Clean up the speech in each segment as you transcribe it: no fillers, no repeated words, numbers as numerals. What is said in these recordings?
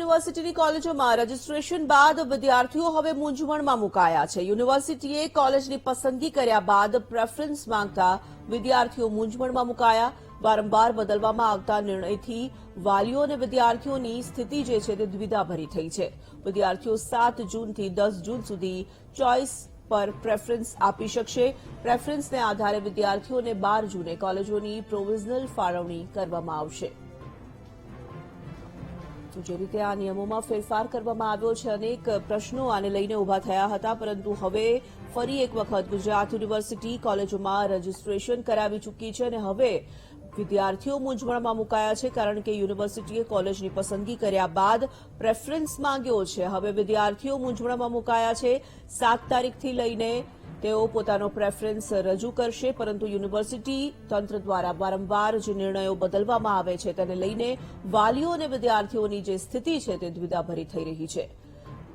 યુનિવર્સિટીની કોલેજોમાં રજીસ્ટ્રેશન બાદ વિદ્યાર્થીઓ હવે મૂંઝવણમાં મુકાયા છે। યુનિવર્સિટીએ કોલેજની પસંદગી કર્યા બાદ પ્રેફરન્સ માંગતા વિદ્યાર્થીઓ મૂંઝવણમાં મુકાયા। વારંવાર બદલવામાં આવતા નિર્ણયથી વાલીઓ અને વિદ્યાર્થીઓની સ્થિતિ જે છે તે દ્વિધાભરી થઈ છે। વિદ્યાર્થીઓ 7 જૂનથી 10 જૂન સુધી ચોઇસ પર પ્રેફરન્સ આપી શકશે। પ્રેફરન્સને આધારે વિદ્યાર્થીઓને 12 જૂને કોલેજોની પ્રોવિઝનલ ફાળવણી કરવામાં આવશે। તો જે રીતે આ નિયમોમાં ફેરફાર કરવામાં આવ્યો છે, અનેક પ્રશ્નો આને લઈને ઉભા થયા હતા, પરંતુ હવે ફરી એક વખત ગુજરાત યુનિવર્સિટી કોલેજોમાં રજીસ્ટ્રેશન કરાવી ચૂકી છે અને હવે વિદ્યાર્થીઓ મૂંઝવણમાં મુકાયા છે, કારણ કે યુનિવર્સિટીએ કોલેજની પસંદગી કર્યા બાદ પ્રેફરન્સ માંગ્યો છે। હવે વિદ્યાર્થીઓ મૂંઝવણમાં મુકાયા છે। 7 તારીખથી લઈને તેઓ પોતાનો પ્રેફરન્સ રજૂ કરશે, પરંતુ યુનિવર્સિટી તંત્ર દ્વારા વારંવાર જે નિર્ણયો બદલવામાં આવે છે તેને લઈને વાલીઓ અને વિદ્યાર્થીઓની જે સ્થિતિ છે તે દ્વિધાભરી થઈ રહી છે।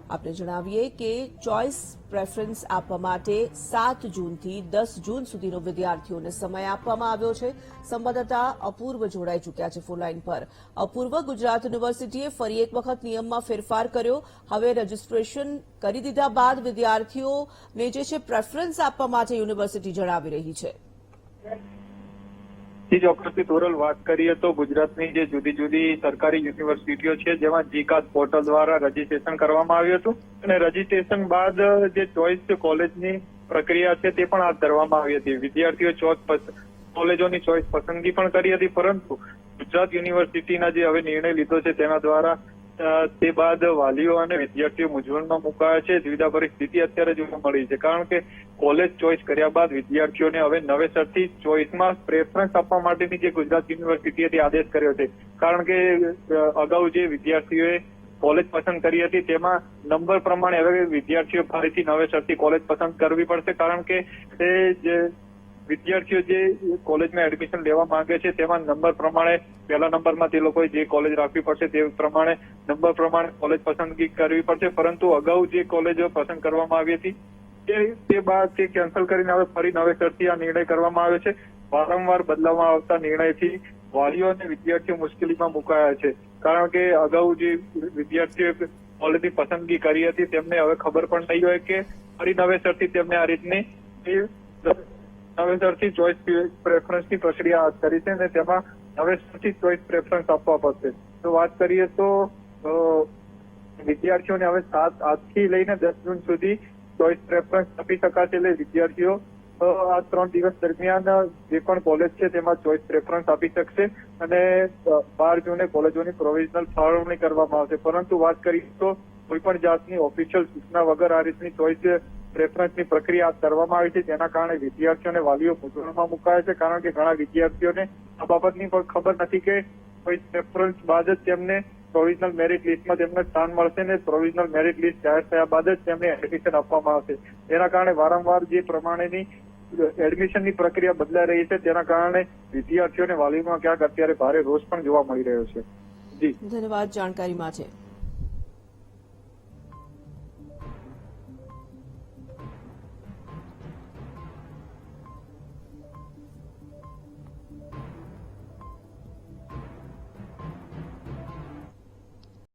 આપણે જણાવીએ કે ચોઇસ પ્રેફરન્સ આપવા માટે 7 જૂનથી 10 જૂન સુધીનો વિદ્યાર્થીઓને સમય આપવામાં આવ્યો છે। સંવાદદાતા અપૂર્વ જોડાઈ ચૂક્યા છે ફોનલાઈન પર। અપૂર્વ, ગુજરાત યુનિવર્સિટીએ ફરી એક વખત નિયમમાં ફેરફાર કર્યો। હવે રજીસ્ટ્રેશન કરી દીધા બાદ વિદ્યાર્થીઓને જે છે પ્રેફરન્સ આપવા માટે યુનિવર્સિટી જણાવી રહી છે। ચોક્કસથી તોરલ વાત કરીએ તો ગુજરાતની જે જુદી જુદી સરકારી યુનિવર્સિટીઓ છે જેમાં જીકાસ પોર્ટલ દ્વારા રજીસ્ટ્રેશન કરવામાં આવ્યું હતું અને રજીસ્ટ્રેશન બાદ જે ચોઇસ કોલેજની પ્રક્રિયા છે તે પણ હાથ ધરવામાં આવી હતી। વિદ્યાર્થીઓ કોલેજોની ચોઇસ પસંદગી પણ કરી હતી, પરંતુ ગુજરાત યુનિવર્સિટીના જે હવે નિર્ણય લીધો છે તેના દ્વારા તે બાદ વાલીઓ અને વિદ્યાર્થીઓ મૂંઝવણમાં મુકાયા છે। દ્વિધાભરી સ્થિતિ અત્યારે જોવા મળી છે, કારણ કે કોલેજ ચોઇસ કર્યા બાદ વિદ્યાર્થીઓને હવે નવેસરથી ચોઇસમાં પ્રેફરન્સ આપવા માટેની જે ગુજરાત યુનિવર્સિટીએ આદેશ કર્યો છે, કારણ કે અગાઉ જે વિદ્યાર્થીઓએ કોલેજ પસંદ કરી હતી તેમાં નંબર પ્રમાણે હવે વિદ્યાર્થીઓ ફરીથી નવેસરથી કોલેજ પસંદ કરવી પડશે, કારણ કે તે જે વિદ્યાર્થીઓ જે કોલેજમાં એડમિશન લેવા માંગે છે તેમાં નંબર પ્રમાણે પહેલા નંબરમાં તે લોકોએ જે કોલેજ રાખવી પડશે તે પ્રમાણે નંબર પ્રમાણે કોલેજ પસંદગી કરવી પડશે, પરંતુ અગાઉ જે કોલેજો પસંદ કરવામાં આવી હતી તે બાદ તે કેન્સલ કરીને હવે ફરી નવેસરથી આ નિર્ણય કરવામાં આવ્યો છે। વારંવાર બદલાવવામાં આવતા નિર્ણયથી વાલીઓ અને વિદ્યાર્થીઓ મુશ્કેલીમાં મુકાયા છે, કારણ કે અગાઉ જે વિદ્યાર્થીઓએ કોલેજની પસંદગી કરી હતી તેમને હવે ખબર પણ નહીં હોય કે ફરી નવેસરથી તેમને આ રીતની નવેસરથી ચોઇસ પ્રેફરન્સની પ્રક્રિયા હાથ કરી છે અને તેમાં નવેસરથી ચોઇસ પ્રેફરન્સ આપવા પડશે। તો વાત કરીએ તો વિદ્યાર્થીઓને હવે 7 આજથી લઈને 10 જૂન સુધી ચોઇસ પ્રેફરન્સ આપી શકાશે। એટલે વિદ્યાર્થીઓ આ 3 દિવસ દરમિયાન જે પણ કોલેજ છે તેમાં ચોઇસ પ્રેફરન્સ આપી શકશે અને 12 જૂને કોલેજોની પ્રોવિઝનલ ફાળવણી કરવામાં આવશે। પરંતુ વાત કરીએ તો કોઈ પણ જાતની ઓફિશિયલ સૂચના વગર આ રીતની ચોઇસ પ્રેફરન્સની પ્રક્રિયા હાથ ધરવામાં આવી છે, જેના કારણે વિદ્યાર્થીઓ અને વાલીઓ મૂંઝવણમાં મુકાયા છે, કારણ કે ઘણા વિદ્યાર્થીઓને આ બાબતની પણ ખબર નથી કે કોઈ પ્રેફરન્સ બાદ જ તેમને પ્રોવિઝનલ મેરિટ લિસ્ટમાં તેમને સ્થાન મળશે ને પ્રોવિઝનલ મેરિટ લિસ્ટ જાહેર થયા બાદ જ તેમને એડમિશન આપવામાં આવશે। તેના કારણે વારંવાર જે પ્રમાણેની એડમિશનની પ્રક્રિયા બદલાઈ રહી છે તેના કારણે વિદ્યાર્થીઓ અને વાલીઓમાં ક્યાંક અત્યારે ભારે રોષ પણ જોવા મળી રહ્યો છે। જી, ધન્યવાદ જાણકારી માટે।